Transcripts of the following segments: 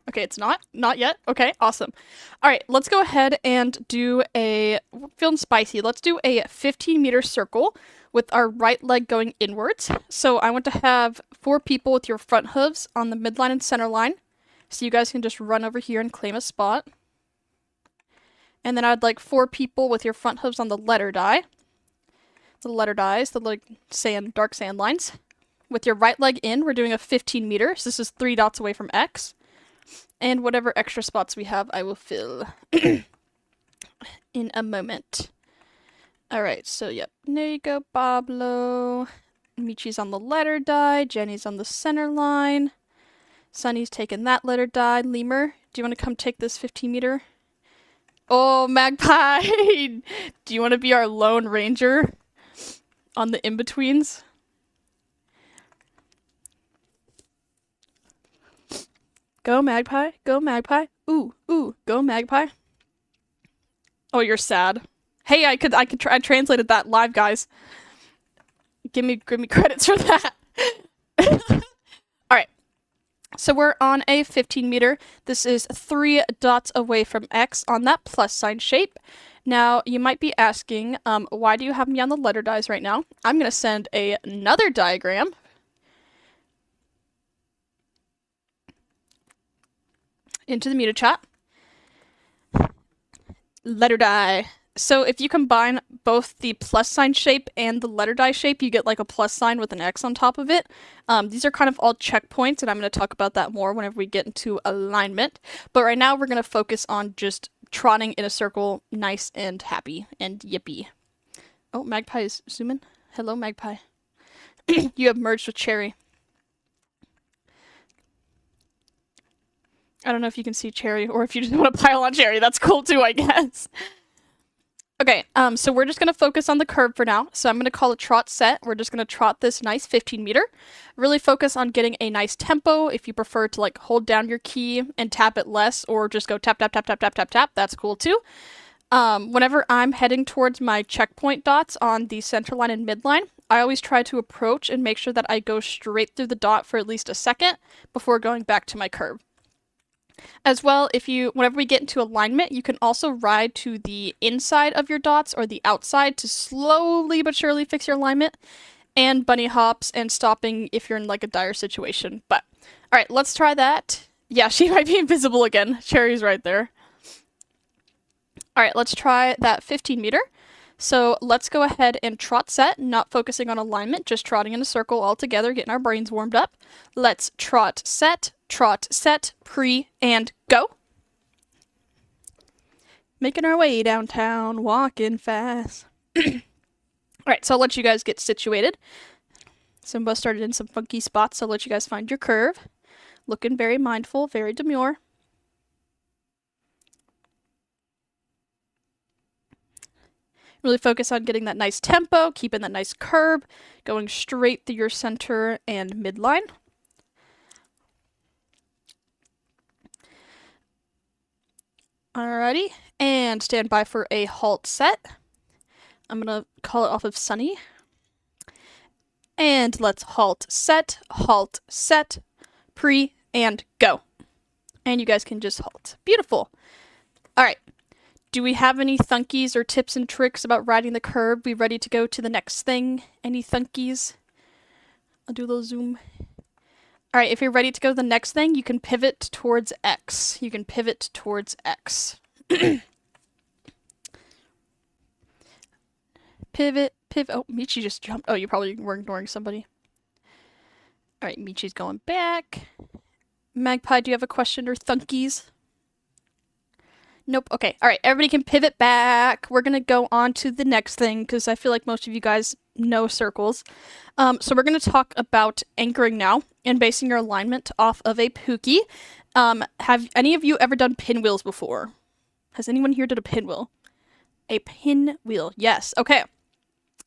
Okay, it's not? Not yet? Okay, awesome. Alright, let's go ahead and do a... feeling spicy. Let's do a 15-meter circle with our right leg going inwards. So I want to have 4 people with your front hooves on the midline and center line. So you guys can just run over here and claim a spot. And then I'd like 4 people with your front hooves on the letter die. The letter dies, the like dark sand lines. With your right leg in, we're doing a 15 meter. So this is 3 dots away from X. And whatever extra spots we have, I will fill in a moment. Alright, so yep. There you go, Pablo. Michi's on the letter die. Jenny's on the center line. Sunny's taking that letter die. Lemur, do you want to come take this 15 meter? Oh, Magpie! Do you want to be our Lone Ranger on the in-betweens? Go Magpie, go Magpie. Ooh, ooh, go Magpie. Oh, you're sad. Hey, I translated that live, guys. Give me credits for that. Alright. So we're on a 15 meter. This is 3 dots away from X on that plus sign shape. Now, you might be asking, why do you have me on the letter dies right now? I'm going to send another diagram. Into the meta chat. Letter die. So if you combine both the plus sign shape and the letter die shape, you get like a plus sign with an X on top of it. These are kind of all checkpoints, and I'm going to talk about that more whenever we get into alignment. But right now we're going to focus on just trotting in a circle, nice and happy and yippee. Oh, Magpie is zooming. Hello, Magpie. You have merged with Cherry. I don't know if you can see Cherry, or if you just want to pile on Cherry. That's cool too, I guess. Okay, so we're just going to focus on the curve for now. So I'm going to call a trot set. We're just going to trot this nice 15 meter. Really focus on getting a nice tempo. If you prefer to like hold down your key and tap it less, or just go tap, tap, tap, tap, tap, tap, tap, that's cool too. Whenever I'm heading towards my checkpoint dots on the center line and midline, I always try to approach and make sure that I go straight through the dot for at least a second before going back to my curve. As well, whenever we get into alignment, you can also ride to the inside of your dots or the outside to slowly but surely fix your alignment, and bunny hops and stopping if you're in like a dire situation. But, alright, let's try that. Yeah, she might be invisible again. Cherry's right there. Alright, let's try that 15 meter. So let's go ahead and trot set, not focusing on alignment, just trotting in a circle all together, getting our brains warmed up. Let's trot, set, pre, and go. Making our way downtown, walking fast. Alright, so I'll let you guys get situated. Some of us started in some funky spots, so I'll let you guys find your curve. Looking very mindful, very demure. Really focus on getting that nice tempo, keeping that nice curve, going straight through your center and midline. Alrighty, and stand by for a halt set. I'm gonna call it off of Sunny. And let's halt, set, pre, and go. And you guys can just halt. Beautiful. Alright. Do we have any thunkies or tips and tricks about riding the curve? We ready to go to the next thing? Any thunkies? I'll do a little zoom. Alright, if you're ready to go to the next thing, you can pivot towards X. You can pivot towards X. Pivot. Oh, Michi just jumped. Oh, you probably were ignoring somebody. Alright, Michi's going back. Magpie, do you have a question or thunkies? Nope. Okay. Alright, everybody can pivot back. We're gonna go on to the next thing, because I feel like most of you guys know circles. So we're gonna talk about anchoring now, and basing your alignment off of a pookie. Have any of you ever done pinwheels before? Has anyone here done a pinwheel? A pinwheel. Yes. Okay.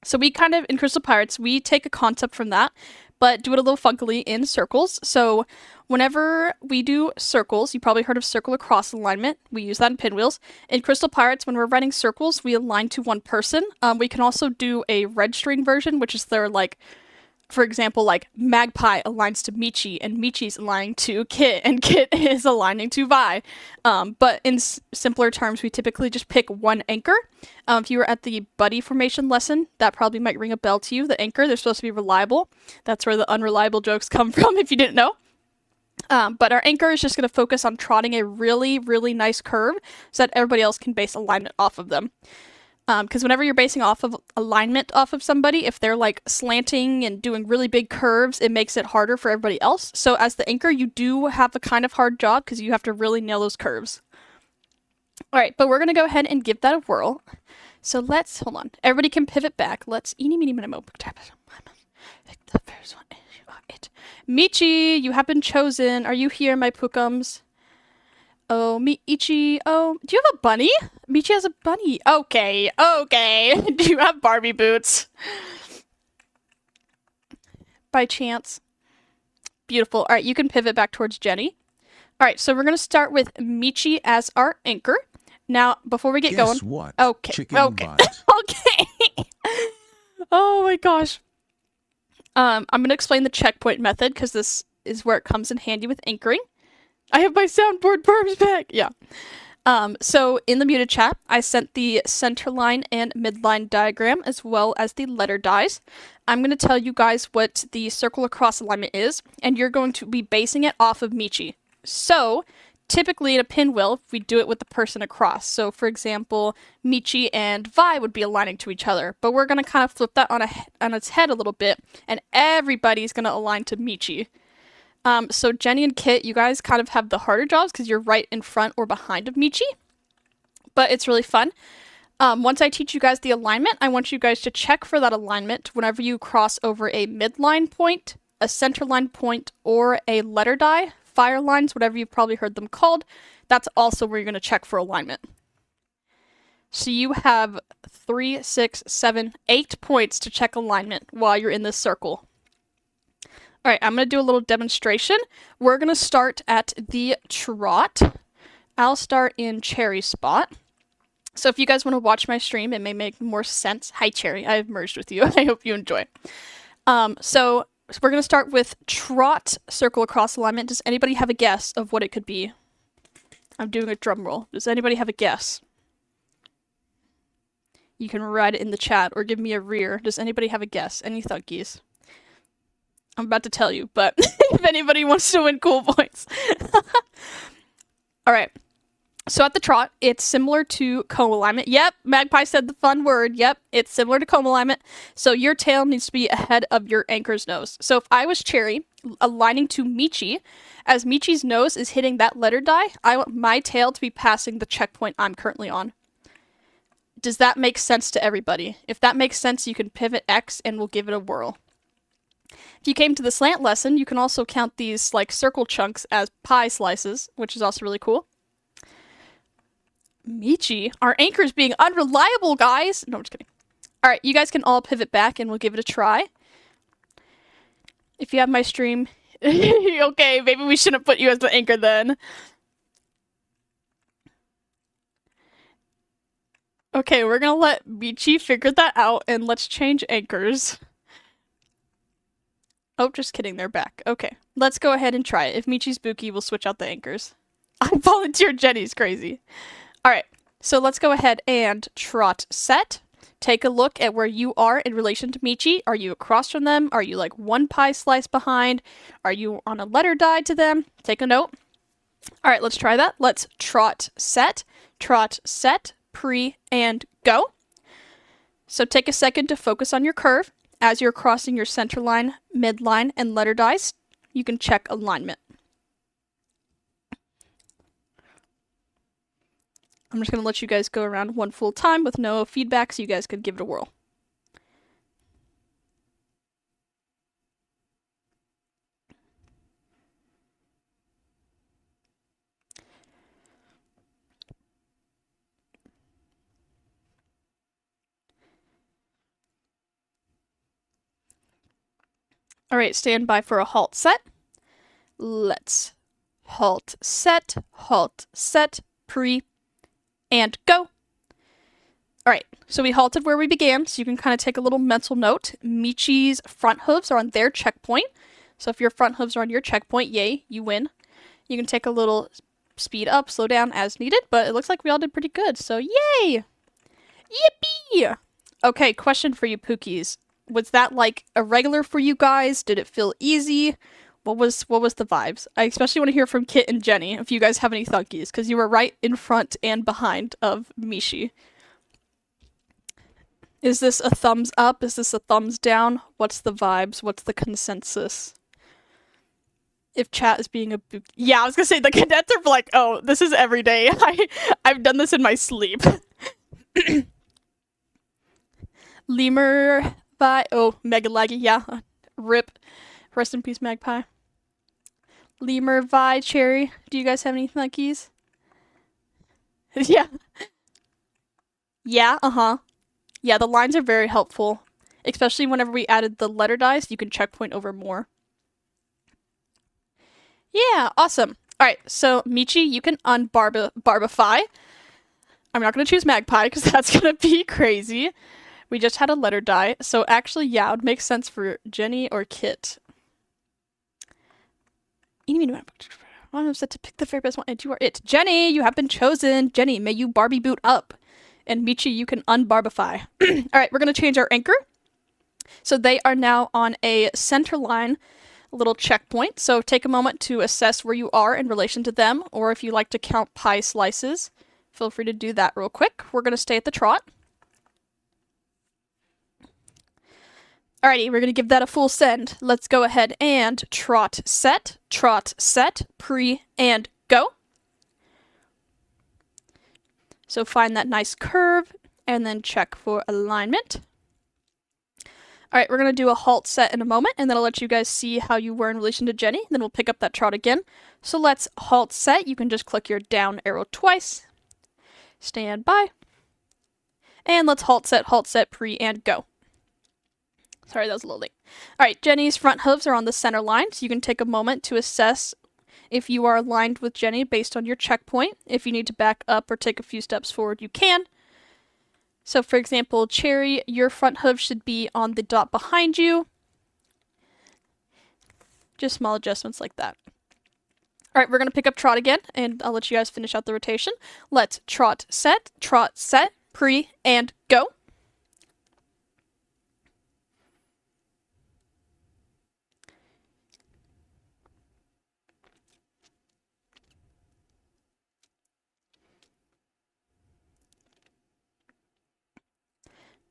So we kind of, in Crystal Pirates, we take a concept from that, but do it a little funkily in circles. So whenever we do circles, you probably heard of circle across alignment. We use that in pinwheels. In Crystal Pirates, when we're writing circles, we align to one person. We can also do a red string version, which is their like for example, like Magpie aligns to 𝐬𝐻, and 𝐬𝐻's aligning to �KIT, and �KIT is aligning to �Vi. But in simpler terms, we typically just pick one anchor. If you were at the buddy formation lesson, that probably might ring a bell to you. The anchor, they're supposed to be reliable. That's where the unreliable jokes come from, if you didn't know. But our anchor is just going to focus on trotting a really, really nice curve so that everybody else can base alignment off of them. Because whenever you're basing off of alignment off of somebody, if they're like slanting and doing really big curves, it makes it harder for everybody else. So as the anchor, you do have a kind of hard job because you have to really nail those curves. All right, but we're going to go ahead and give that a whirl. So let's, hold on. Everybody can pivot back. Let's, eeny, meeny, miny, moe. The first one, you are it. 𝐬𝐻, you have been chosen. Are you here, my pookums? Oh, 𝐬𝐻. Oh, do you have a bunny? 𝐬𝐻 has a bunny. Okay, okay. Do you have Barbie boots? By chance. Beautiful. All right, you can pivot back towards Jenny. All right, so we're going to start with 𝐬𝐻 as our anchor. Now, before we get going. Guess what? Okay. Chicken Okay. butt. Okay. Oh my gosh. I'm going to explain the checkpoint method because this is where it comes in handy with anchoring. I have my soundboard perms back. Yeah. So in the muted chat, I sent the center line and midline diagram as well as the letter dies. I'm going to tell you guys what the circle across alignment is, and you're going to be basing it off of 𝐬𝐻. So typically in a pinwheel, we do it with the person across. So for example, 𝐬𝐻 and �Vi would be aligning to each other, but we're going to kind of flip that on its head a little bit, and everybody's going to align to 𝐬𝐻. So Jenny and �KIT, you guys kind of have the harder jobs because you're right in front or behind of 𝐬𝐻, but it's really fun. Once I teach you guys the alignment, I want you guys to check for that alignment whenever you cross over a midline point, a center line point, or a letter die, fire lines, whatever you've probably heard them called. That's also where you're going to check for alignment. So you have 3, 6, 7, 8 points to check alignment while you're in this circle. All right, I'm going to do a little demonstration. We're going to start at the trot. I'll start in Cherry's spot. So if you guys want to watch my stream, it may make more sense. Hi, Cherry. I've merged with you. I hope you enjoy. So we're going to start with trot circle across alignment. Does anybody have a guess of what it could be? I'm doing a drum roll. Does anybody have a guess? You can write it in the chat or give me a rear. Does anybody have a guess? Any thuggies? I'm about to tell you, but if anybody wants to win cool points. All right. So at the trot, it's similar to comb alignment. Yep, Magpie said the fun word. Yep, it's similar to comb alignment. So your tail needs to be ahead of your anchor's nose. So if I was Cherry, aligning to 𝐬𝐻, as 𝐬𝐻's nose is hitting that letter die, I want my tail to be passing the checkpoint I'm currently on. Does that make sense to everybody? If that makes sense, you can pivot X and we'll give it a whirl. If you came to the slant lesson, you can also count these like circle chunks as pie slices, which is also really cool. 𝐬𝐻, our anchor is being unreliable, guys. No, I'm just kidding. All right, you guys can all pivot back and we'll give it a try. If you have my stream, okay, maybe we shouldn't put you as the anchor then. Okay, we're gonna let 𝐬𝐻 figure that out and let's change anchors. Oh, just kidding, they're back. Okay, let's go ahead and try it. If 𝐬𝐻's spooky, we'll switch out the anchors. I volunteered Jenny's crazy. Alright, so let's go ahead and trot set. Take a look at where you are in relation to 𝐬𝐻. Are you across from them? Are you like one pie slice behind? Are you on a letter die to them? Take a note. Alright, let's try that. Let's trot, set, pre, and go. So take a second to focus on your curve. As you're crossing your center line, midline, and letter dies, you can check alignment. I'm just going to let you guys go around one full time with no feedback so you guys could give it a whirl. Alright, stand by for a halt set. Let's halt set, pre, and go. Alright, so we halted where we began, so you can kind of take a little mental note. 𝐿𝐵𝐻𝐸's front hooves are on their checkpoint. So if your front hooves are on your checkpoint, yay, you win. You can take a little speed up, slow down as needed, but it looks like we all did pretty good, so yay! Yippee! Okay, question for you Pookies. Was that like a regular for you guys? Did it feel easy? What was the vibes? I especially want to hear from Kit and Jenny if you guys have any thunkies, because you were right in front and behind of Mishi. Is this a thumbs up? Is this a thumbs down? What's the vibes? What's the consensus? If chat is being a book. Yeah, I was gonna say the cadets are like, oh, this is every day. I've done this in my sleep. Lemur by mega laggy, yeah. Rip. Rest in peace, Magpie. Lemur Vi Cherry. Do you guys have any thunkies? Yeah. Yeah, Yeah, the lines are very helpful. Especially whenever we added the letter dice, you can checkpoint over more. Yeah, awesome. Alright, so Michi, you can unbarbify. I'm not going to choose Magpie because that's going to be crazy. We just had a letter die, so actually, yeah, it would make sense for Jenny or Kit. I'm set to pick the very best one, and you are it. Jenny, you have been chosen. Jenny, may you Barbie boot up. And Michi, you can unbarbify. Alright, we're going to change our anchor. So they are now on a center line little checkpoint, so take a moment to assess where you are in relation to them, or if you like to count pie slices, feel free to do that real quick. We're going to stay at the trot. Alrighty, we're going to give that a full send. Let's go ahead and trot, set, pre, and go. So find that nice curve, and then check for alignment. Alright, we're going to do a halt set in a moment, and then I'll let you guys see how you were in relation to Jenny, then we'll pick up that trot again. So let's halt set. You can just click your down arrow twice. Stand by. And let's halt set, pre, and go. Sorry, that was a little late. Alright, Jenny's front hooves are on the center line, so you can take a moment to assess if you are aligned with Jenny based on your checkpoint. If you need to back up or take a few steps forward, you can. So for example, Cherry, your front hoof should be on the dot behind you. Just small adjustments like that. Alright, we're going to pick up trot again, and I'll let you guys finish out the rotation. Let's trot, set, pre, and go.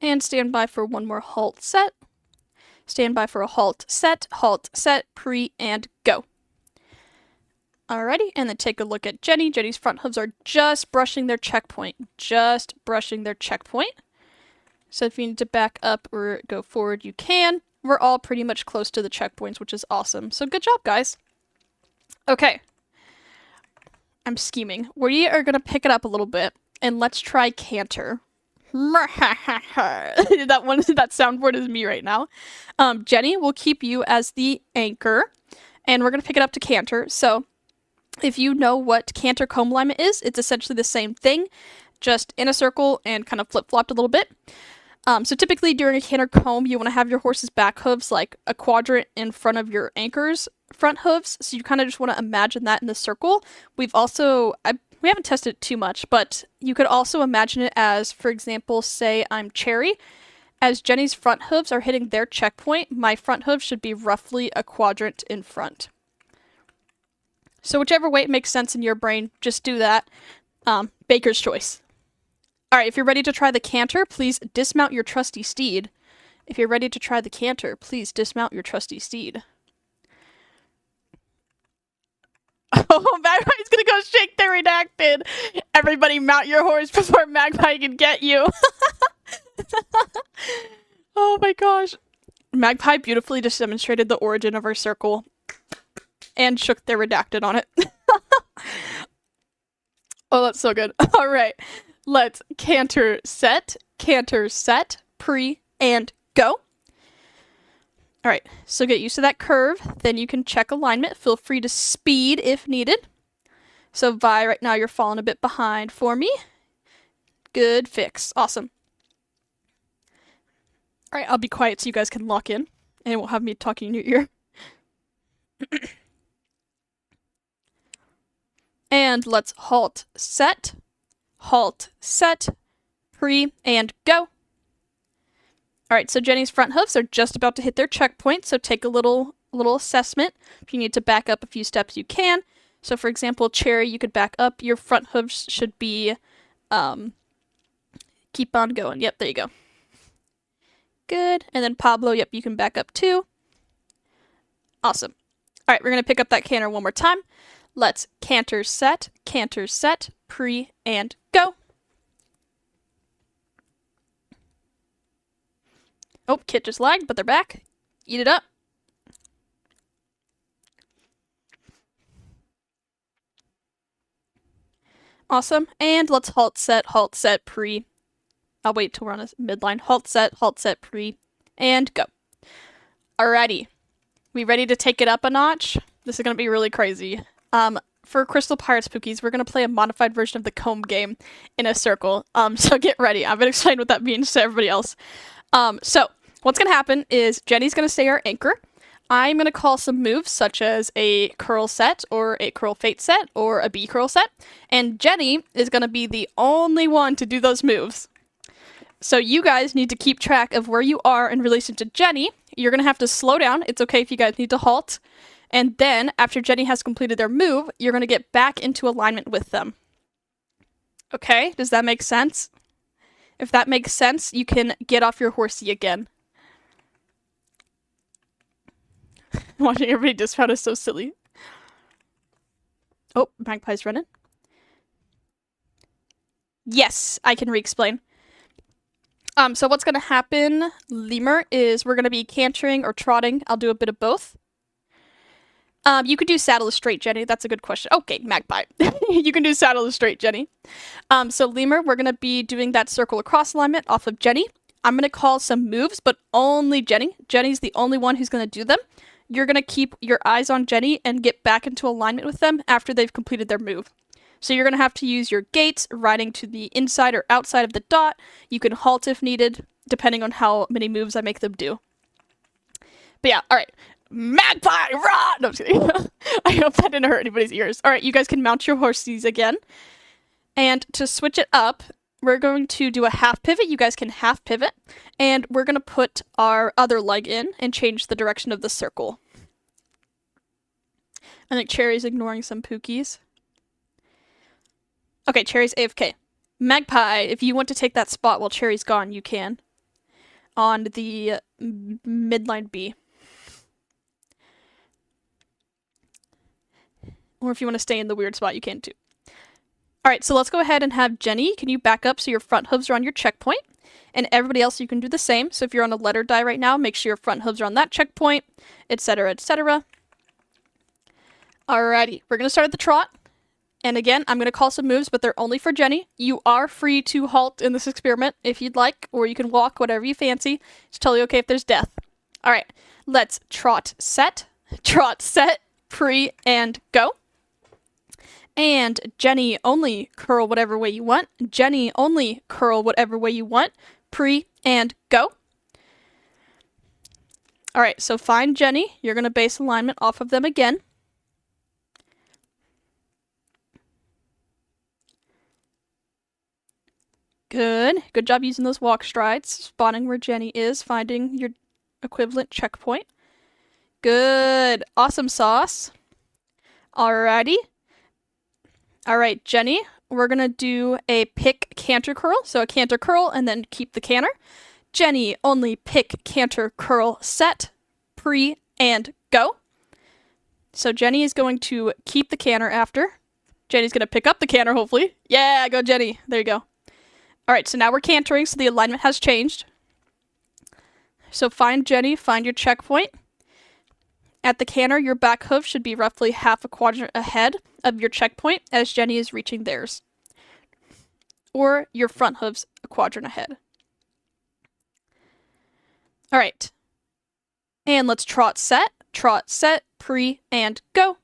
And stand by for one more halt set. Stand by for a halt set, pre, and go. Alrighty, and then take a look at Jenny. Jenny's front hooves are just brushing their checkpoint. Just brushing their checkpoint. So if you need to back up or go forward, you can. We're all pretty much close to the checkpoints, which is awesome. So good job, guys. Okay. I'm scheming. We are going to pick it up a little bit, and let's try canter. that soundboard is me right now. Jenny will keep you as the anchor, and we're going to pick it up to canter. So if you know what canter comb alignment is, it's essentially the same thing, just in a circle and kind of flip-flopped a little bit. So typically during a canter comb, you want to have your horse's back hooves like a quadrant in front of your anchor's front hooves. So you kind of just want to imagine that in the circle. We've also, we haven't tested it too much, but you could also imagine it as, for example, say I'm Cherry. As Jenny's front hooves are hitting their checkpoint, my front hooves should be roughly a quadrant in front. So whichever way it makes sense in your brain, just do that. Baker's choice. Alright, if you're ready to try the canter, please dismount your trusty steed. If you're ready to try the canter, please dismount your trusty steed. Oh, Magpie's gonna go shake their redacted. Everybody mount your horse before Magpie can get you. Oh my gosh. Magpie beautifully just demonstrated the origin of our circle and shook their redacted on it. Oh, that's so good. Alright, let's canter, set, pre, and go. Alright, so get used to that curve, then you can check alignment. Feel free to speed if needed. So Vi, right now you're falling a bit behind for me. Good fix. Awesome. Alright, I'll be quiet so you guys can lock in, and it won't have me talking in your ear. And let's halt, set, pre, and go. Alright, so Jenny's front hooves are just about to hit their checkpoint, so take a little assessment. If you need to back up a few steps, you can. So for example, Cherry, you could back up. Your front hooves should be, keep on going. Yep, there you go. Good. And then Pablo, yep, you can back up too. Awesome. Alright, we're going to pick up that canter one more time. Let's canter, set, pre, and go. Oh, Kit just lagged, but they're back. Eat it up. Awesome. And let's halt, set, pre. I'll wait till we're on a midline. Halt, set, pre, and go. Alrighty. We ready to take it up a notch? This is going to be really crazy. For Crystal Pirate Spookies, we're going to play a modified version of the comb game in a circle. So get ready. I'm going to explain what that means to everybody else. So what's going to happen is Jenny's going to stay our anchor. I'm going to call some moves such as a curl set or a curl fate set or a B curl set. And Jenny is going to be the only one to do those moves. So you guys need to keep track of where you are in relation to Jenny. You're going to have to slow down. It's okay if you guys need to halt. And then, after Jenny has completed their move, you're going to get back into alignment with them. Okay? Does that make sense? If that makes sense, you can get off your horsey again. Watching everybody dismount is so silly. Oh, Magpie's running. Yes, I can re-explain. So what's going to happen, Lemur, is we're going to be cantering or trotting. I'll do a bit of both. You could do saddle is straight, Jenny. That's a good question. Okay, Magpie. You can do saddle is straight, Jenny. So Lemur, we're going to be doing that circle across alignment off of Jenny. I'm going to call some moves, but only Jenny. Jenny's the only one who's going to do them. You're going to keep your eyes on Jenny and get back into alignment with them after they've completed their move. So you're going to have to use your gates, riding to the inside or outside of the dot. You can halt if needed, depending on how many moves I make them do. But yeah, alright. Magpie, rah! No, I'm just kidding. I hope that didn't hurt anybody's ears. Alright, you guys can mount your horses again. And to switch it up, we're going to do a half pivot. You guys can half pivot. And we're going to put our other leg in and change the direction of the circle. I think Cherry's ignoring some Pookies. Okay, Cherry's AFK. Magpie, if you want to take that spot while Cherry's gone, you can. On the midline B. Or if you want to stay in the weird spot, you can too. Alright, so let's go ahead and have Jenny. Can you back up so your front hooves are on your checkpoint? And everybody else, you can do the same. So if you're on a letter die right now, make sure your front hooves are on that checkpoint, etc., etc. Alrighty, we're going to start at the trot. And again, I'm going to call some moves, but they're only for Jenny. You are free to halt in this experiment if you'd like, or you can walk, whatever you fancy. It's totally okay if there's death. Alright, let's trot, set, pre, and go. And Jenny, only curl whatever way you want. Jenny, only curl whatever way you want. Pre, and go. Alright, so find Jenny. You're going to base alignment off of them again. Good. Good job using those walk strides, spotting where Jenny is, finding your equivalent checkpoint. Good. Awesome sauce. Alrighty. Alright, Jenny, we're going to do a pick canter curl. So a canter curl and then keep the canter. Jenny, only pick canter curl set, pre, and go. So Jenny is going to keep the canter after. Jenny's going to pick up the canter, hopefully. Yeah, go Jenny. There you go. Alright, so now we're cantering, so the alignment has changed. So find Jenny, find your checkpoint. At the canter, your back hoof should be roughly half a quadrant ahead of your checkpoint as Jenny is reaching theirs. Or your front hooves a quadrant ahead. Alright. And let's trot, set, pre, and go.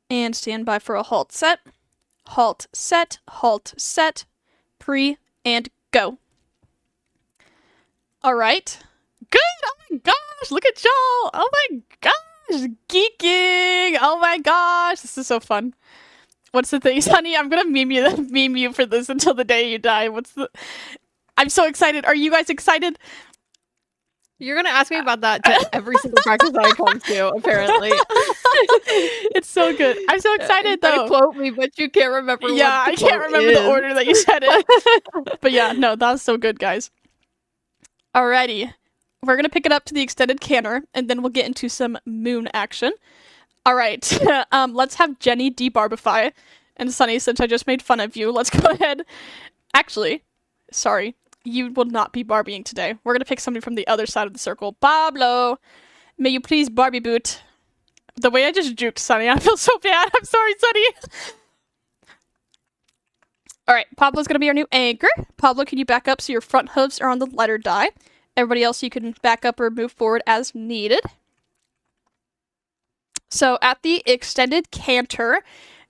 And stand by for a halt, set, pre, and go. All right. Good. Oh my gosh. Look at y'all. Oh my gosh. Geeking. Oh my gosh. This is so fun. What's the thing, honey? I'm gonna meme you for this until the day you die. I'm so excited. Are you guys excited? You're gonna ask me about that to every single practice that I come to, apparently. It's so good. I'm so excited though. Quote me, but you can't remember. Yeah, I can't remember the order that you said it. But yeah, no, that was so good, guys. Alrighty. We're gonna pick it up to the extended canter, and then we'll get into some moon action. Alright. Let's have Jenny debarbify. And Sunny, since I just made fun of you, let's go ahead. Actually, sorry. You will not be Barbieing today. We're gonna pick somebody from the other side of the circle. Pablo, may you please Barbie boot? The way I just juked Sunny, I feel so bad. I'm sorry, Sunny. Alright, Pablo's gonna be our new anchor. Pablo, can you back up so your front hooves are on the letter die? Everybody else, you can back up or move forward as needed. So at the extended canter,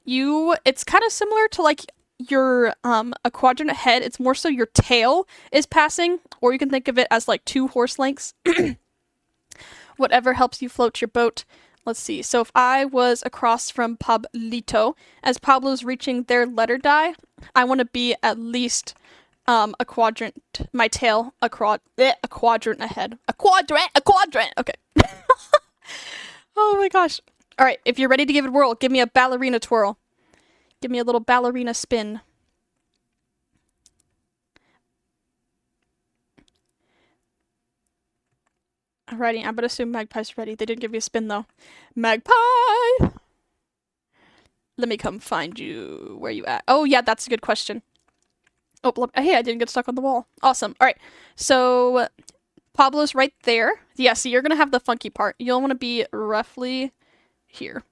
it's kind of similar to like your a quadrant ahead. It's more so your tail is passing, or you can think of it as like 2 horse lengths. Whatever helps you float your boat. Let's see. So if I was across from Pablito, as Pablo's reaching their letter die, I want to be at least a quadrant, my tail a quadrant ahead. A quadrant. Okay. Oh my gosh. All right, if you're ready to give it a whirl, give me a ballerina twirl. Give me a little ballerina spin. Alrighty, I'm gonna assume Magpie's ready. They didn't give you a spin though. Magpie! Let me come find you. Where you at? Oh yeah, that's a good question. Oh, look, hey, I didn't get stuck on the wall. Awesome. Alright, so Pablo's right there. Yeah, so you're gonna have the funky part. You'll want to be roughly here.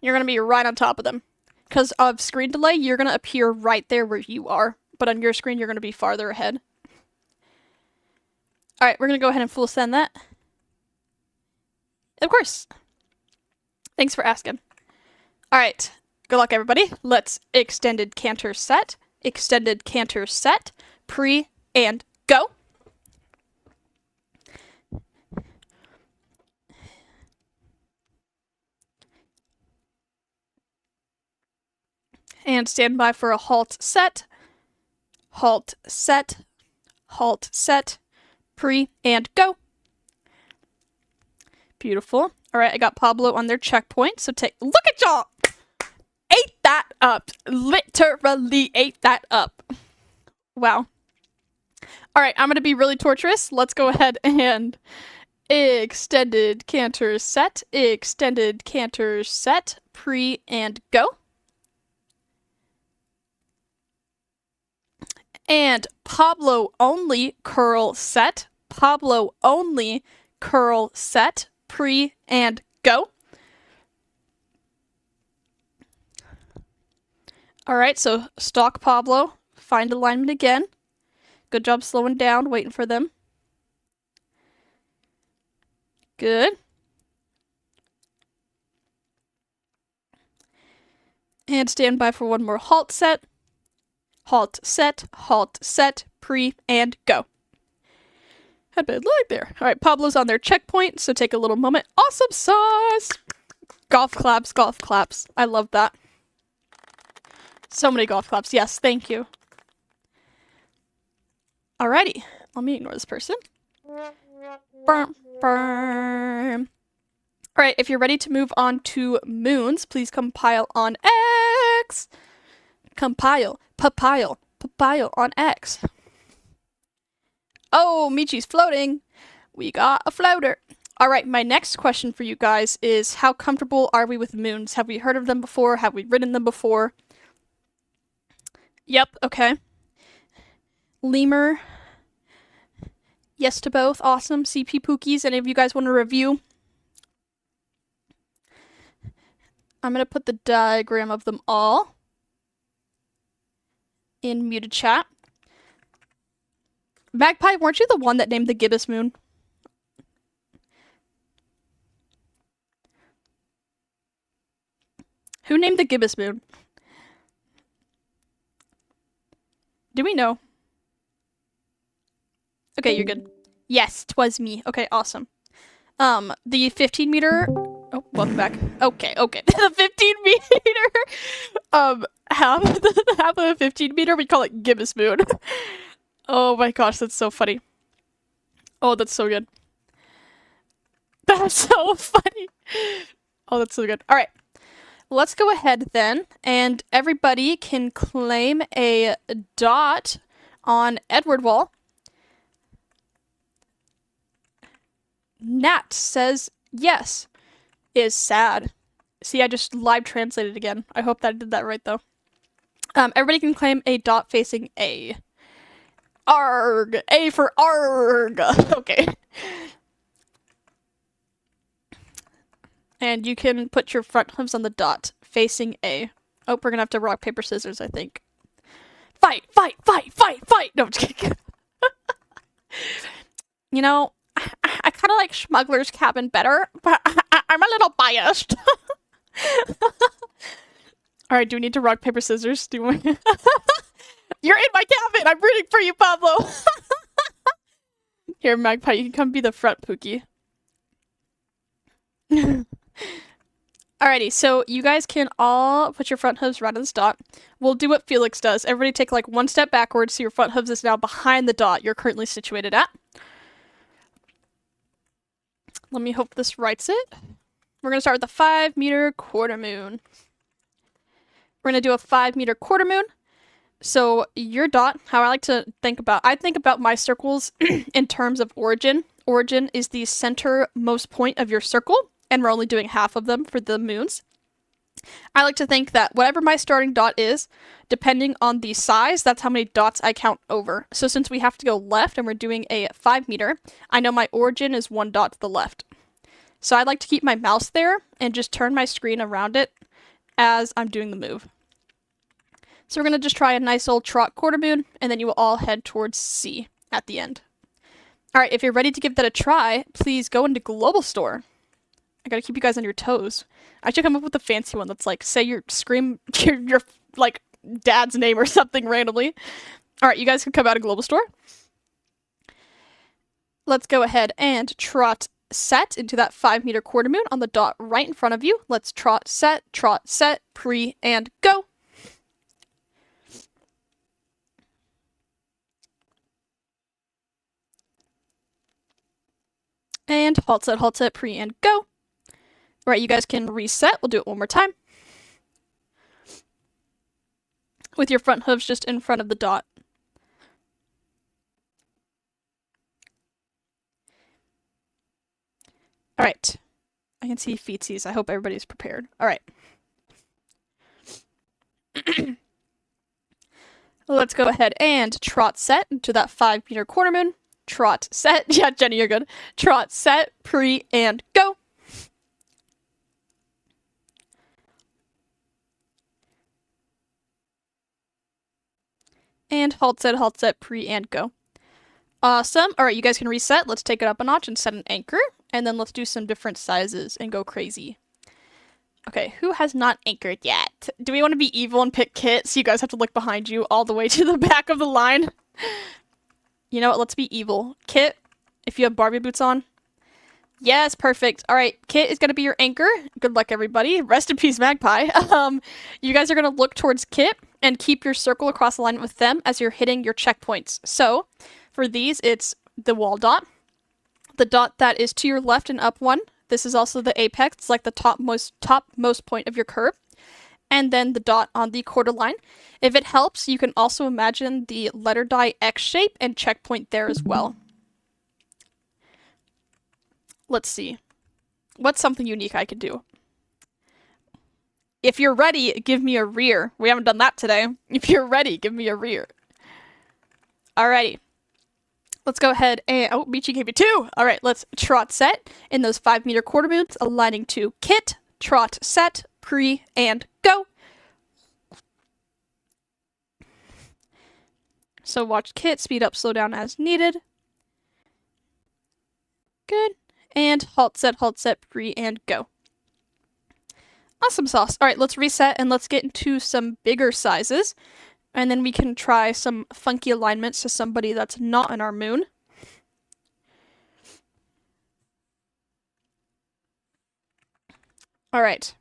You're going to be right on top of them. Because of screen delay, you're going to appear right there where you are. But on your screen, you're going to be farther ahead. Alright, we're going to go ahead and full send that. Of course. Thanks for asking. Alright, good luck everybody. Let's extended canter set. Extended canter set. Pre and go. And stand by for a halt set. Halt set. Halt set. Pre and go. Beautiful. Alright, I got Pablo on their checkpoint, so look at y'all! Ate that up. Literally ate that up. Wow. Alright, I'm gonna be really torturous. Let's go ahead and extended canter set. Extended canter set. Pre and go. And Pablo only curl set. Pablo only curl set. Pre and go. Alright, so stalk Pablo. Find alignment again. Good job slowing down, waiting for them. Good. And stand by for one more halt set. Halt set, pre, and go. Had bad lag there. Alright, Pablo's on their checkpoint, so take a little moment. Awesome sauce! Golf claps, golf claps. I love that. So many golf claps. Yes, thank you. Alrighty, let me ignore this person. Burm, burm. Alright, if you're ready to move on to moons, please compile on X. Compile, papile on X. Oh, Michi's floating. We got a floater. Alright, my next question for you guys is, how comfortable are we with moons? Have we heard of them before? Have we ridden them before? Yep, okay. Lemur. Yes to both. Awesome. CP Pookies. Any of you guys want to review? I'm going to put the diagram of them all in muted chat. Magpie, weren't you the one that named the gibbous moon? Who named the gibbous moon? Do we know? Okay, you're good. Yes, 'twas me. Okay, awesome. The 15 meter. Oh, welcome back. Okay. The 15 meter. Half of the 15 meter, we call it Gibbous Moon. Oh my gosh, that's so funny. Oh, that's so good. That's so funny. Oh, that's so good. All right. Let's go ahead then, and everybody can claim a dot on Edward Wall. Nat says yes. Is sad. See, I just live translated again. I hope that I did that right though. Everybody can claim a dot facing A. Arg! A for arg! Okay. And you can put your front hooves on the dot, facing A. Oh, we're gonna have to rock, paper, scissors, I think. Fight! Fight! Fight! Fight! Fight! No, I'm just kidding. You know, I kind of like Smuggler's Cabin better, but I'm a little biased. Alright, do we need to rock, paper, scissors? Do we? You're in my cabin! I'm rooting for you, Pablo! Here, Magpie, you can come be the front Pookie. Alrighty, so you guys can all put your front hooves right on this dot. We'll do what Felix does. Everybody take like one step backwards so your front hooves is now behind the dot you're currently situated at. Let me hope this writes it. We're going to start with the 5 meter quarter moon. We're going to do a 5 meter quarter moon. So your dot, how I like to think about, I think about my circles in terms of origin. Origin is the centermost point of your circle, and we're only doing half of them for the moons. I like to think that whatever my starting dot is, depending on the size, that's how many dots I count over. So since we have to go left and we're doing a 5 meter, I know my origin is 1 dot to the left. So I like to keep my mouse there and just turn my screen around it as I'm doing the move. So we're going to just try a nice old trot quarter moon, and then you will all head towards C at the end. Alright, if you're ready to give that a try, please go into Global Store. I gotta keep you guys on your toes. I should come up with a fancy one that's like, say your like dad's name or something randomly. Alright, you guys can come out of Global Store. Let's go ahead and trot set into that 5 meter quarter moon on the dot right in front of you. Let's trot, set, pre, and go. And halt, set, pre, and go. Alright, you guys can reset. We'll do it one more time. With your front hooves just in front of the dot. Alright. I can see feetsies. I hope everybody's prepared. Alright. Let's go ahead and trot set into that 5 meter quarter moon. Trot set. Yeah, Jenny, you're good. Trot set, pre, and go. And halt, set, pre, and go. Awesome. Alright, you guys can reset. Let's take it up a notch and set an anchor. And then let's do some different sizes and go crazy. Okay, who has not anchored yet? Do we want to be evil and pick Kit so you guys have to look behind you all the way to the back of the line? You know what? Let's be evil. Kit, if you have Barbie boots on. Yes, perfect. Alright, Kit is going to be your anchor. Good luck, everybody. Rest in peace, Magpie. You guys are going to look towards Kit and keep your circle across alignment with them as you're hitting your checkpoints. So, for these, it's the wall dot. The dot that is to your left and up one. This is also the apex. It's like the topmost point of your curve. And then the dot on the quarter line. If it helps, you can also imagine the letter die X shape and checkpoint there as well. Let's see. What's something unique I could do? If you're ready, give me a rear. We haven't done that today. If you're ready, give me a rear. Alrighty. Let's go ahead and... Oh, Michi gave you 2! Alright, let's trot set in those 5 meter quarter moons, aligning to Kit, trot set, pre, and go. So watch Kit speed up, slow down as needed. Good. And halt, set, pre, and go. Awesome sauce. Alright, let's reset and let's get into some bigger sizes. And then we can try some funky alignments to somebody that's not in our moon. All right.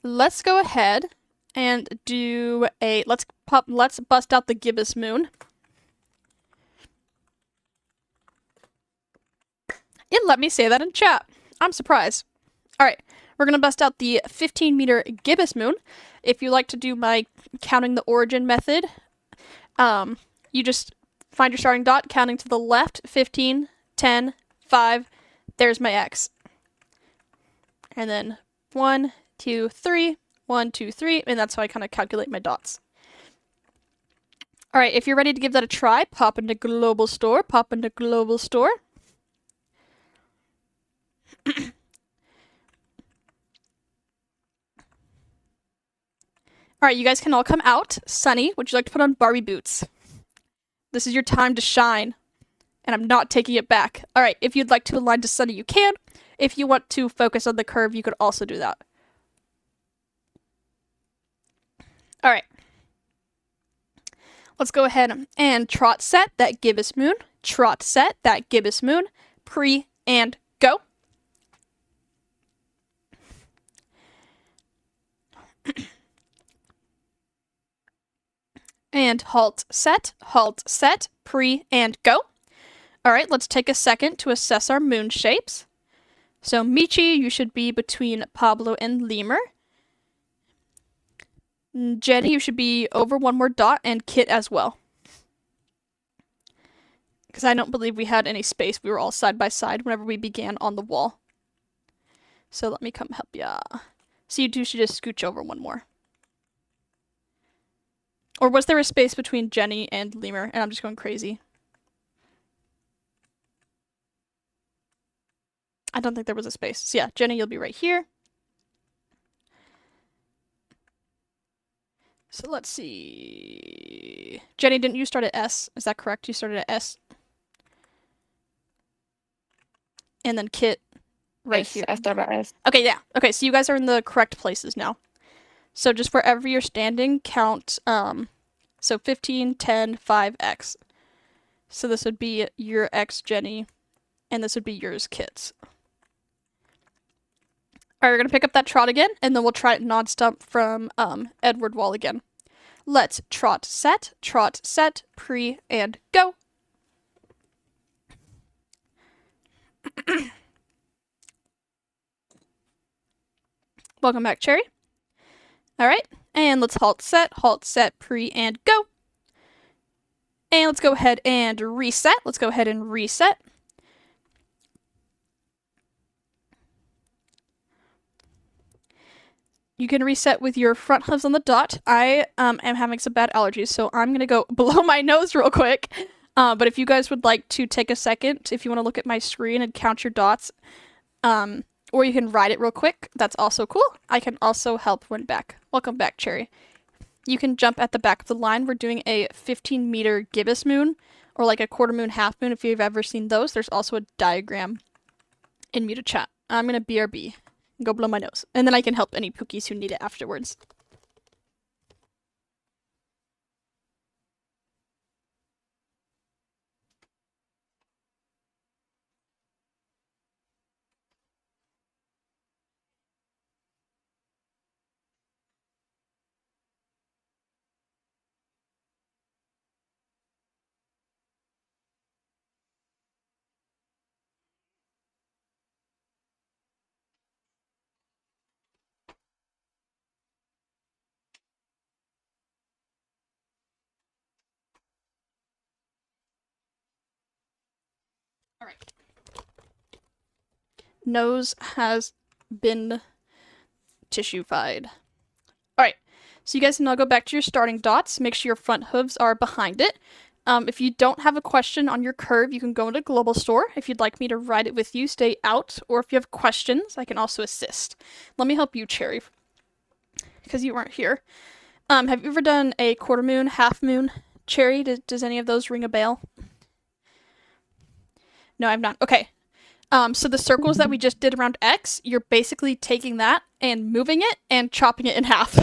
Let's go ahead and do a let's bust out the gibbous moon. It let me say that in chat. I'm surprised. All right, we're gonna bust out the 15-meter gibbous moon. If you like to do my counting the origin method, you just find your starting dot, counting to the left, 15, 10, 5. There's my X. And then 1, 2, 3, 1, 2, 3, and that's how I kind of calculate my dots. All right, if you're ready to give that a try, pop into Global Store, pop into Global Store. All right, you guys can all come out. Sunny, would you like to put on Barbie boots? This is your time to shine, and I'm not taking it back. All right, if you'd like to align to Sunny, you can. If you want to focus on the curve, you could also do that. All right. Let's go ahead and trot set that gibbous moon. Trot set that gibbous moon. Pre and go. And halt, set, pre and go. All right, let's take a second to assess our moon shapes. So Michi, you should be between Pablo and Lemur. Jenny, you should be over one more dot, and Kit as well. Because I don't believe we had any space. We were all side by side whenever we began on the wall. So let me come help ya. So you two should just scooch over one more. Or was there a space between Jenny and Lemur? And I'm just going crazy. I don't think there was a space. So yeah, Jenny, you'll be right here. So let's see. Jenny, didn't you start at S? Is that correct? You started at S? And then Kit right here. I started at S. Okay, yeah. Okay, so you guys are in the correct places now. So just wherever you're standing, count, so 15, 10, 5, X. So this would be your X, Jenny, and this would be yours, Kit's. All right, we're going to pick up that trot again, and then we'll try it non-stop from Edward Wall again. Let's trot, set, pre, and go. Welcome back, Cherry. All right, and let's halt, set, pre, and go. And let's go ahead and reset. Let's go ahead and reset. You can reset with your front hooves on the dot. I am having some bad allergies, so I'm going to go blow my nose real quick. But if you guys would like to take a second, if you want to look at my screen and count your dots, or you can ride it real quick, that's also cool. I can also help when back. Welcome back, Cherry. You can jump at the back of the line. We're doing a 15-meter gibbous moon, or like a quarter moon, half moon, if you've ever seen those. There's also a diagram in Muted Chat. I'm going to BRB. Go blow my nose. And then I can help any Pookies who need it afterwards. All right. Nose has been tissue-fied. All right. So you guys can now go back to your starting dots. Make sure your front hooves are behind it. If you don't have a question on your curve, you can go into Global Store. If you'd like me to ride it with you, stay out. Or if you have questions, I can also assist. Let me help you, Cherry, because you weren't here. Have you ever done a quarter moon, half moon, Cherry? Does any of those ring a bell? No, I've not. Okay. So the circles that we just did around X, you're basically taking that and moving it and chopping it in half.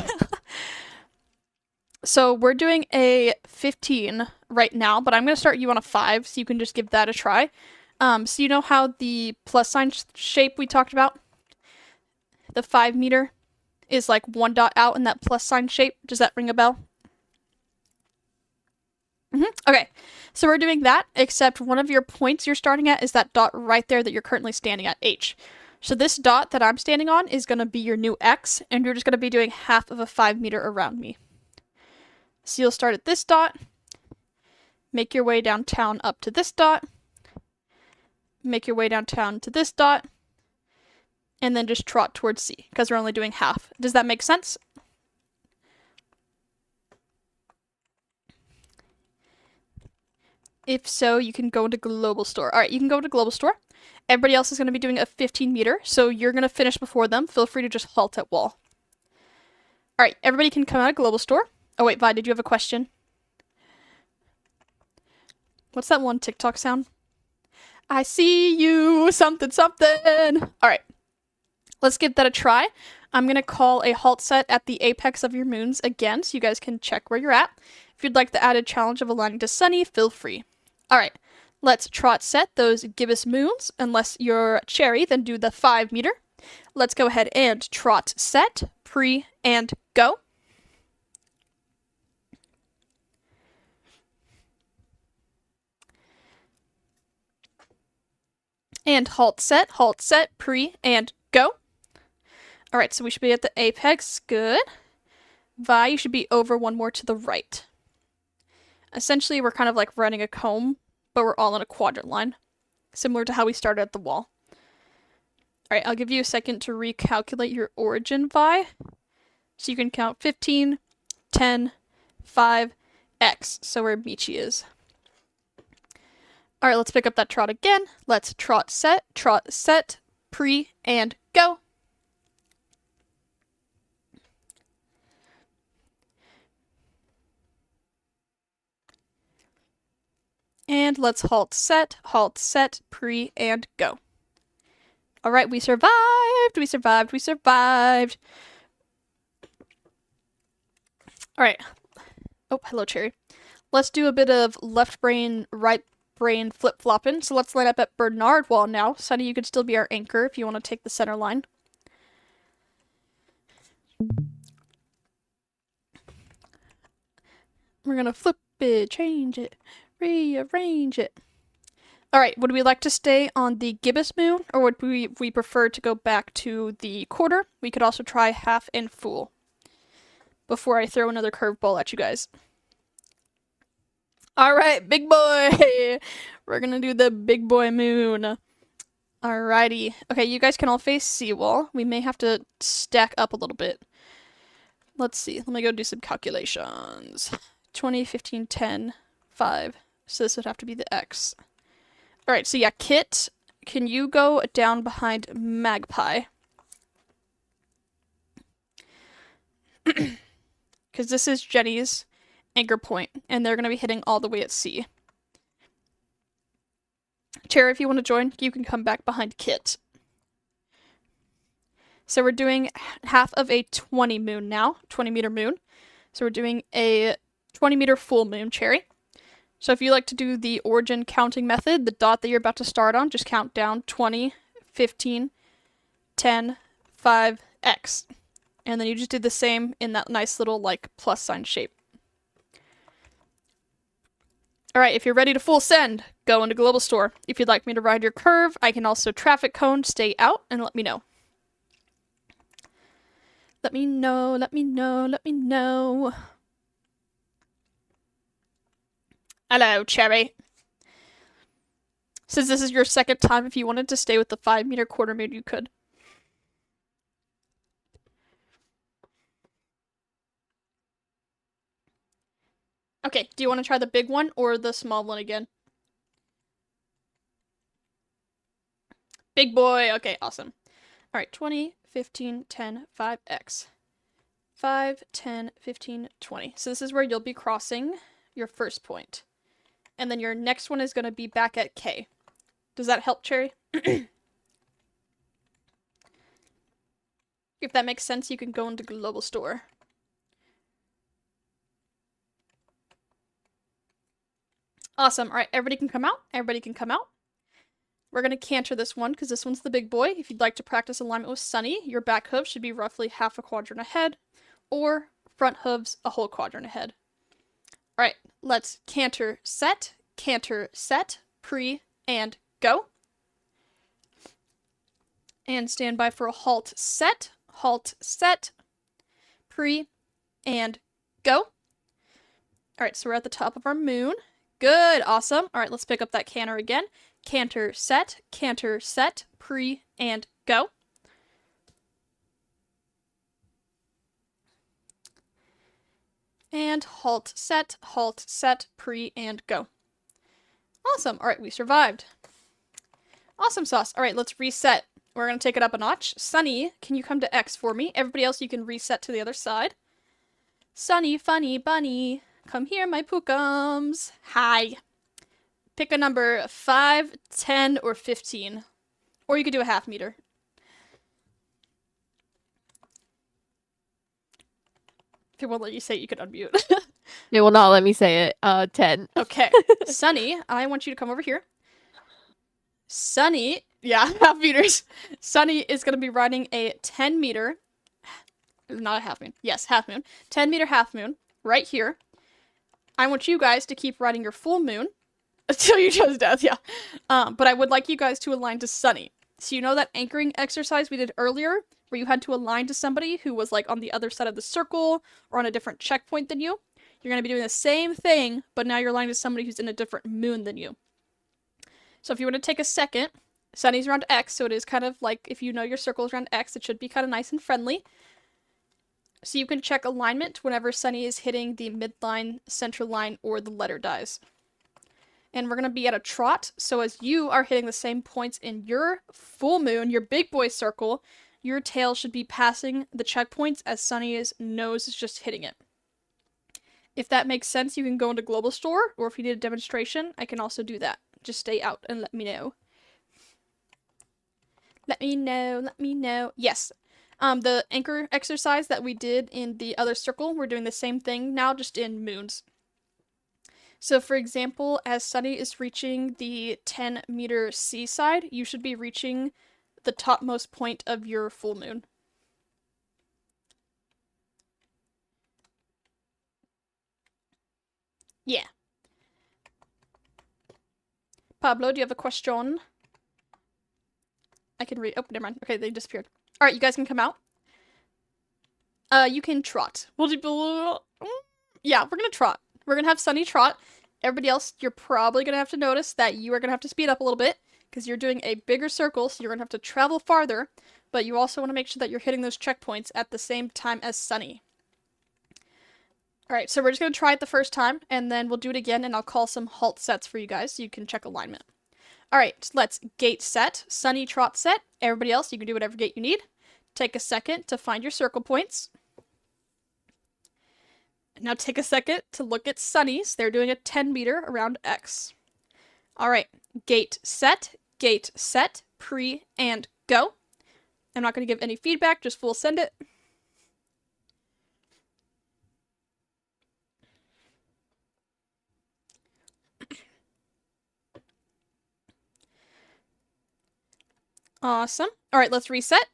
So we're doing a 15 right now, but I'm going to start you on a 5, so you can just give that a try. So you know how the plus sign shape we talked about? the 5 meter is like one dot out in that plus sign shape. Does that ring a bell? Okay, so we're doing that, except one of your points you're starting at is that dot right there that you're currently standing at, H. So this dot that I'm standing on is going to be your new X, and you're just going to be doing half of a 5 meter around me. So you'll start at this dot, make your way downtown up to this dot, make your way downtown to this dot, and then just trot towards C, because we're only doing half. Does that make sense? If so, you can go into Global Store. Alright, you can go to Global Store. Everybody else is going to be doing a 15 meter, so you're going to finish before them. Feel free to just halt at wall. Alright, everybody can come out of Global Store. Oh wait, Vi, did you have a question? What's that one TikTok sound? I see you, something, something. Alright, let's give that a try. I'm going to call a halt set at the apex of your moons again, so you guys can check where you're at. If you'd like the added challenge of aligning to Sunny, feel free. Alright, let's trot set those gibbous moons. Unless you're Cherry, then do the 5 meter. Let's go ahead and trot set, pre, and go. And halt set, pre, and go. Alright, so we should be at the apex. Good. Vi, you should be over one more to the right. Essentially, we're kind of like running a comb, but we're all in a quadrant line. Similar to how we started at the wall. Alright, I'll give you a second to recalculate your origin, Vi. So you can count 15, 10, 5, X. So where Michi is. Alright, let's pick up that trot again. Let's trot set, pre, and go. And let's halt set, pre, and go. Alright, we survived! We survived! Alright. Oh, hello, Cherry. Let's do a bit of left brain, right brain flip-flopping. So let's line up at Bernard Wall now. Sunny, you could still be our anchor if you want to take the center line. We're gonna flip it, change it, rearrange it. Alright, would we like to stay on the gibbous moon, or would we prefer to go back to the quarter? We could also try half and full before I throw another curveball at you guys. Alright, big boy! We're gonna do the big boy moon. Alrighty. Okay, you guys can all face seawall. We may have to stack up a little bit. Let's see. Let me go do some calculations. 20, 15, 10, 5. So this would have to be the X. Alright, so yeah, Kit, can you go down behind Magpie? Because this is Jenny's anchor point, and they're going to be hitting all the way at C. Cherry, if you want to join, you can come back behind Kit. So we're doing half of a 20 moon now, 20 meter moon. So we're doing a 20 meter full moon, Cherry. So if you like to do the origin counting method, the dot that you're about to start on, just count down 20, 15, 10, 5, X. And then you just did the same in that nice little, like, plus sign shape. Alright, if you're ready to full send, go into Global Store. If you'd like me to ride your curve, I can also traffic cone, stay out, and let me know. Let me know, let me know, let me know. Hello, Cherry. Since this is your second time, if you wanted to stay with the 5 meter quarter moon, you could. Okay, do you want to try the big one or the small one again? Big boy! Okay, awesome. Alright, 20, 15, 10, 5, X. 5, 10, 15, 20. So this is where you'll be crossing your first point. And then your next one is going to be back at K. Does that help, Cherry? If that makes sense, you can go into Global Store. Awesome. Alright, everybody can come out. Everybody can come out. We're going to canter this one because this one's the big boy. If you'd like to practice alignment with Sunny, your back hoof should be roughly half a quadrant ahead, or front hooves a whole quadrant ahead. All right, let's canter, set, pre, and go. And stand by for a halt, set, pre, and go. All right, so we're at the top of our moon. Good, awesome. All right, let's pick up that canter again. Canter, set, pre, and go. And halt, set, pre, and go. Awesome. All right, we survived. Awesome sauce. All right, let's reset. We're going to take it up a notch. Sunny, can you come to X for me? Everybody else, you can reset to the other side. Sunny, funny, bunny. Come here, my pookums. Hi. Pick a number 5, 10, or 15. Or you could do a half meter. If it won't let you say it, you can unmute. It will not let me say it. 10. Okay. Sunny, I want you to come over here. Sunny, yeah, half meters. Sunny is going to be riding a 10 meter, not a half moon. Yes, half moon. 10 meter half moon right here. I want you guys to keep riding your full moon until you chose death, yeah. But I would like you guys to align to Sunny. So you know that anchoring exercise we did earlier, where you had to align to somebody who was like on the other side of the circle or on a different checkpoint than you? You're going to be doing the same thing, but now you're aligned to somebody who's in a different moon than you. So if you want to take a second, Sunny's around X, so it is kind of like if you know your circle is around X, it should be kind of nice and friendly. So you can check alignment whenever Sunny is hitting the midline, center line, or the letter dies. And we're going to be at a trot, so as you are hitting the same points in your full moon, your big boy circle, your tail should be passing the checkpoints as Sunny's nose is just hitting it. If that makes sense, you can go into Global Store, or if you need a demonstration, I can also do that. Just stay out and let me know. Let me know. Yes. The anchor exercise that we did in the other circle, we're doing the same thing now, just in moons. So for example, as Sunny is reaching the 10 meter seaside, you should be reaching the topmost point of your full moon. Yeah. Pablo, do you have a question? I can read. Oh, never mind. Okay, they disappeared. All right, you guys can come out. You can trot. We'll do. Yeah, we're gonna trot. We're gonna have Sunny trot. Everybody else, you're probably gonna have to notice that you are gonna have to speed up a little bit because you're doing a bigger circle, so you're gonna have to travel farther. But you also want to make sure that you're hitting those checkpoints at the same time as Sunny. All right, so we're just gonna try it the first time, and then we'll do it again, and I'll call some halt sets for you guys so you can check alignment. All right, let's gate set. Sunny trot set. Everybody else, you can do whatever gate you need. Take a second to find your circle points. Now take a second to look at Sunny's. They're doing a 10 meter around X. All right, gate set, pre, and go. I'm not going to give any feedback, just full send it. Awesome. All right, let's reset.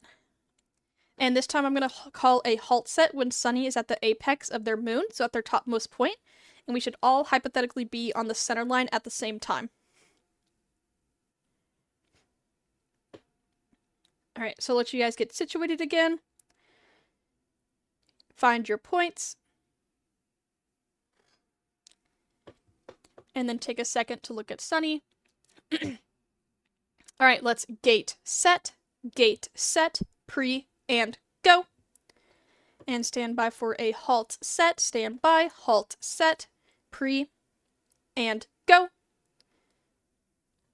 And this time I'm going to call a halt set when Sunny is at the apex of their moon, so at their topmost point. And we should all hypothetically be on the center line at the same time. All right, so I'll let you guys get situated again. Find your points. And then take a second to look at Sunny. All right, let's gate set, pre, and go. And stand by for a halt set. Stand by, halt set, pre, and go.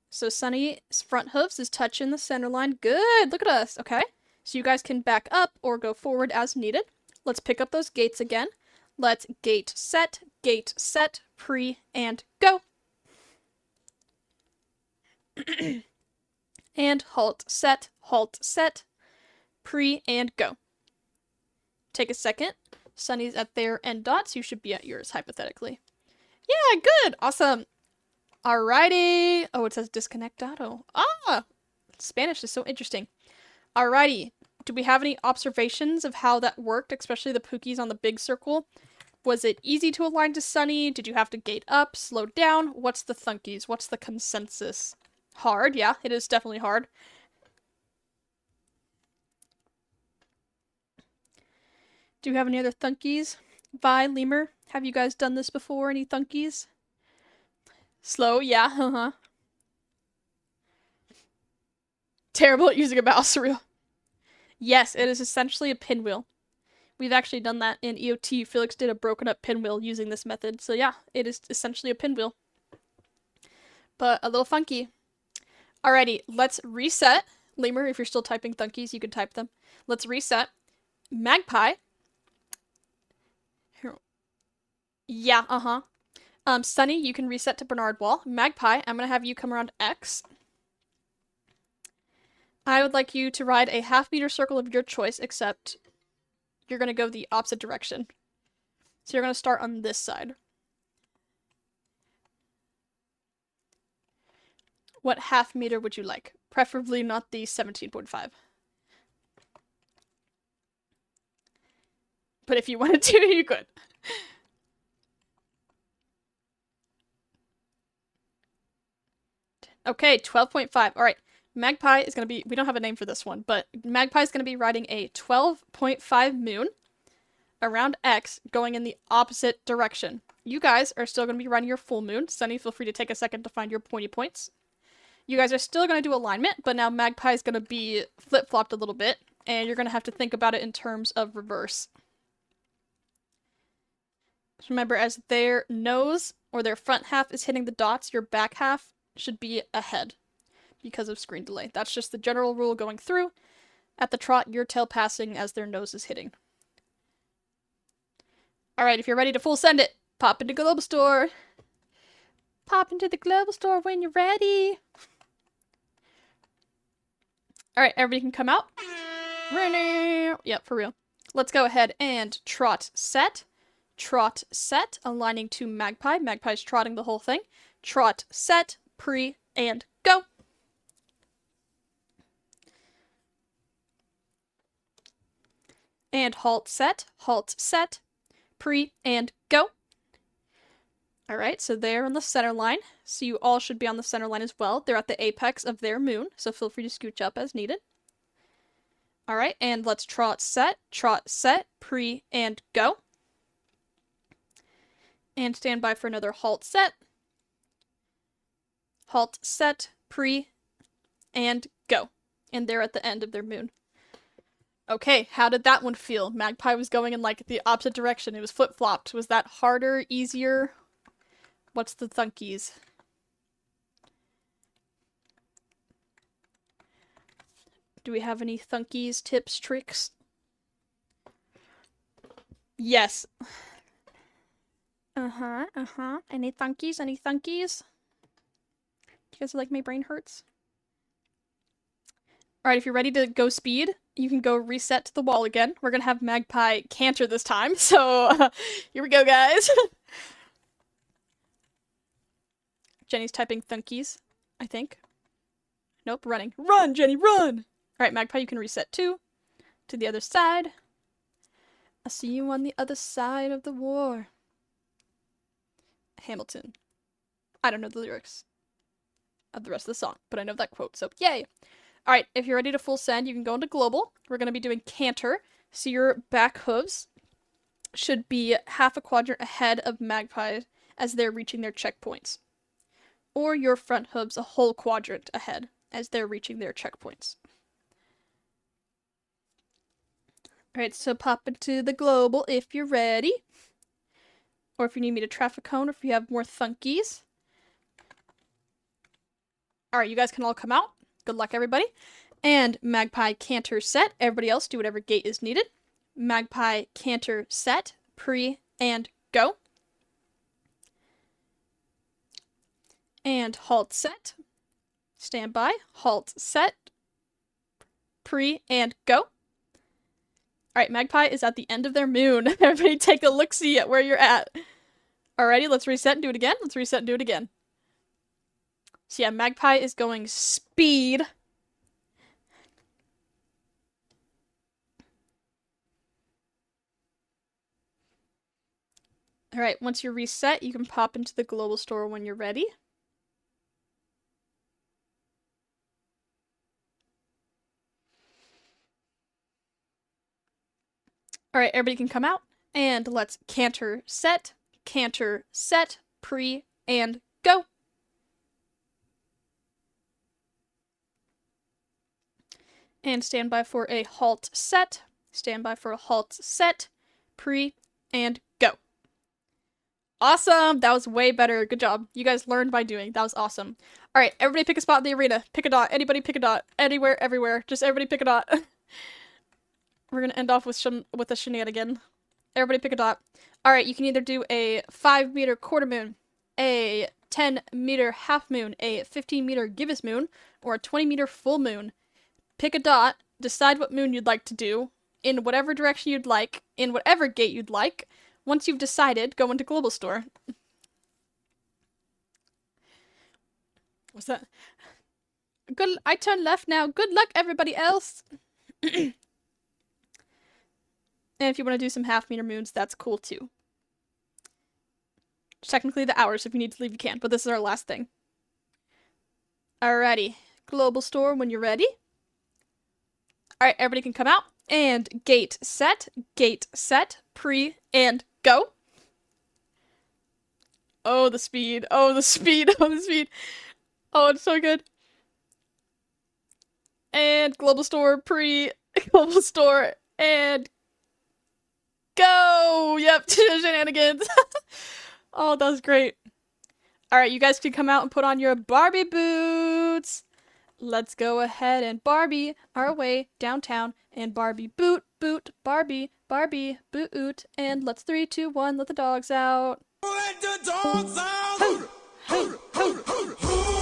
So Sunny's front hooves is touching the center line. Good, look at us. Okay, so you guys can back up or go forward as needed. Let's pick up those gates again. Let's gate set, pre, and go. And halt set, pre, and go. Take a second. Sunny's at their end dots. You should be at yours, hypothetically. Yeah, good. Awesome. Alrighty. Oh, it says disconectado. Ah! Spanish is so interesting. Alrighty. Do we have any observations of how that worked, especially the Pookies on the big circle? Was it easy to align to Sunny? Did you have to gate up, slow down? What's the thunkies? What's the consensus? Hard, yeah, it is definitely hard. Do you have any other thunkies? Vi, Lemur, have you guys done this before? Any thunkies? Slow, yeah, uh-huh. Terrible at using a mouse, surreal. Yes, it is essentially a pinwheel. We've actually done that in EOT. Felix did a broken up pinwheel using this method. So yeah, it is essentially a pinwheel. But a little funky. Alrighty, let's reset. Lemur, if you're still typing thunkies, you can type them. Let's reset. Magpie. Here. Yeah, uh-huh. Sunny, you can reset to Bernard Wall. Magpie, I'm gonna have you come around X. I would like you to ride a half-meter circle of your choice, except you're going to go the opposite direction. So you're going to start on this side. What half meter would you like? Preferably not the 17.5. But if you wanted to, you could. Okay, 12.5. All right. Magpie is going to be, we don't have a name for this one, but Magpie is going to be riding a 12.5 moon around X going in the opposite direction. You guys are still going to be riding your full moon. Sunny, feel free to take a second to find your pointy points. You guys are still going to do alignment, but now Magpie is going to be flip-flopped a little bit, and you're going to have to think about it in terms of reverse. Remember, as their nose or their front half is hitting the dots, your back half should be ahead because of screen delay. That's just the general rule going through. At the trot, your tail passing as their nose is hitting. Alright, if you're ready to full send it, pop into Global Store. Pop into the Global Store when you're ready. Alright, everybody can come out. Yep, for real. Let's go ahead and trot set. Trot set, aligning to Magpie. Magpie's trotting the whole thing. Trot set, pre, and go. And halt set, pre, and go. Alright, so they're on the center line. So you all should be on the center line as well. They're at the apex of their moon, so feel free to scooch up as needed. Alright, and let's trot set, pre, and go. And stand by for another halt set, pre, and go. And they're at the end of their moon. Okay, how did that one feel? Magpie was going in like the opposite direction. It was flip-flopped. Was that harder, easier? What's the thunkies? Do we have any thunkies, tips, tricks? Yes. Any thunkies? Any thunkies? You guys are like, my brain hurts? Alright, if you're ready to go speed, you can go reset to the wall again. We're gonna have Magpie canter this time, so here we go, guys. Jenny's typing thunkies, I think. Nope, running. Run, Jenny, run! Alright, Magpie, you can reset too. To the other side. I'll see you on the other side of the war. Hamilton. I don't know the lyrics of the rest of the song, but I know that quote, so yay! Alright, if you're ready to full send, you can go into global. We're going to be doing canter, so your back hooves should be half a quadrant ahead of Magpie as they're reaching their checkpoints. Or your front hooves a whole quadrant ahead as they're reaching their checkpoints. Alright, so pop into the global if you're ready. Or if you need me to traffic cone, or if you have more thunkies. Alright, you guys can all come out. Good luck, everybody. And Magpie canter set. Everybody else do whatever gate is needed. Magpie canter set, pre, and go. And halt set. Stand by. Halt set. Pre, and go. Alright, Magpie is at the end of their moon. Everybody take a look-see at where you're at. Alrighty, let's reset and do it again. Let's reset and do it again. Alright, Magpie, you can reset too. To the other side. I'll see you on the other side of the war. So yeah, Magpie is going speed. Alright, once you're reset, you can pop into the global store when you're ready. Alright, everybody can come out, and let's canter, set, pre, and go! And stand by for a halt set, pre, and go. Awesome! That was way better. Good job. You guys learned by doing. That was awesome. Alright, everybody pick a spot in the arena. Pick a dot. Anybody pick a dot. Anywhere, everywhere. Just everybody pick a dot. We're gonna end off with a shenanigan. Everybody pick a dot. Alright, you can either do a 5-meter quarter moon, a 10-meter half moon, a 15-meter gibbous moon, or a 20-meter full moon. Pick a dot, decide what moon you'd like to do, in whatever direction you'd like, in whatever gate you'd like. Once you've decided, go into Global Store. What's that? Good. I turn left now. Good luck, everybody else. And if you want to do some half-meter moons, that's cool too. Technically the hours, if you need to leave, you can, but this is our last thing. Alrighty. Global Store when you're ready. Alright, everybody can come out. And gate set, pre, and go. Oh, the speed. Oh, the speed. Oh, the speed. Oh, it's so good. And Global Store, pre, Global Store, and go! Yep, shenanigans. Oh, that was great. Alright, you guys can come out and put on your Barbie boots. Let's go ahead and Barbie our way downtown. And Barbie boot, Barbie, boot. And let's 3, 2, 1, let the dogs out. Let the dogs out! Who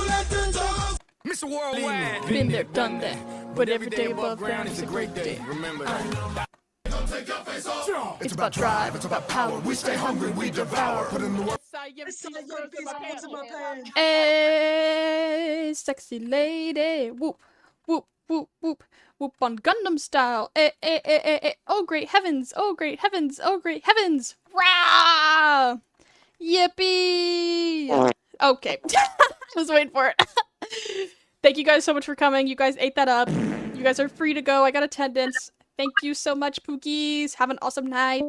let the dogs? Mr. Worldwide. Been there, done that. But every day above ground is a great day. Remember that. Don't take your face off. It's about drive, it's about power. We stay hungry, we devour. Put in the work. Hey, sexy lady. Whoop, whoop, whoop, whoop. Whoop on Gundam style. Oh, great heavens. Oh, great heavens. Oh, great heavens. Rah! Yippee! Okay. I was waiting for it. Thank you guys so much for coming. You guys ate that up. You guys are free to go. I got attendance. Thank you so much, Pookies. Have an awesome night.